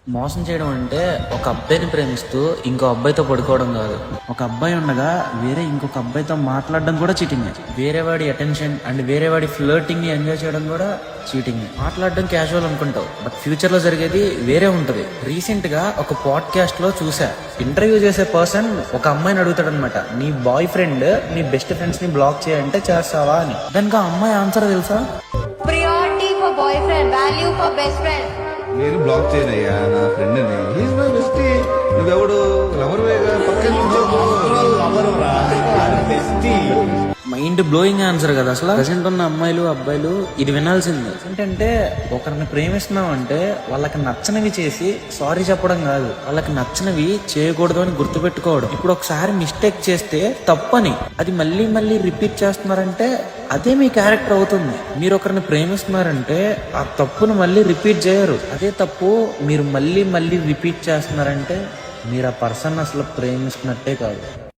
మోసం చేయడం అంటే ఒక అబ్బాయిని ప్రేమిస్తూ ఇంకో అబ్బాయితో పడుకోవడం కాదు. ఒక అబ్బాయి ఉండగా వేరే ఇంకొక అబ్బాయితో మాట్లాడడం కూడా చీటింగ్. వేరే వాడి అటెన్షన్ అండ్ వేరే వాడి ఫ్లర్టింగ్ ని ఎంజాయ్ చేయడం కూడా చీటింగ్. మాట్లాడడం క్యాజువల్ అనుకుంటావు, బట్ ఫ్యూచర్ లో జరిగేది వేరే ఉంటది. రీసెంట్ గా ఒక పాడ్కాస్ట్ లో చూసా, ఇంటర్వ్యూ చేసే పర్సన్ ఒక అమ్మాయిని అడుగుతాడనమాట, నీ బాయ్ ఫ్రెండ్ నీ బెస్ట్ ఫ్రెండ్స్ ని బ్లాక్ చేయాలంటే చేస్తావా అని. దానికి ఆ అమ్మాయి ఆన్సర్ తెలుసా? Priority for boyfriend, value for best friend. నేను బ్లాక్ చేయనయ్యా నా ఫ్రెండ్ ని. He's my bestie. నువ్వెవడు లవర్ వేగా పక్కన మైండ్ బ్లోయింగ్ ఆన్సర్ కదా అసలు. ప్రెసెంట్ ఉన్న అమ్మాయిలు అబ్బాయిలు ఇది వినాల్సింది. ఏంటంటే ఒకరిని ప్రేమిస్తున్నాం అంటే వాళ్ళకి నచ్చనివి చేసి సారీ చెప్పడం కాదు, వాళ్ళకి నచ్చినవి చేయకూడదు అని గుర్తుపెట్టుకోవడం. ఇప్పుడు ఒకసారి మిస్టేక్ చేస్తే తప్పని అది మళ్ళీ మళ్ళీ రిపీట్ చేస్తున్నారంటే అదే మీ క్యారెక్టర్ అవుతుంది. మీరు ఒకరిని ప్రేమిస్తున్నారంటే ఆ తప్పును మళ్ళీ రిపీట్ చేయరు. అదే తప్పు మీరు మళ్ళీ మళ్ళీ రిపీట్ చేస్తున్నారంటే మీరు ఆ పర్సన్ అసలు ప్రేమిస్తున్నట్టే కాదు.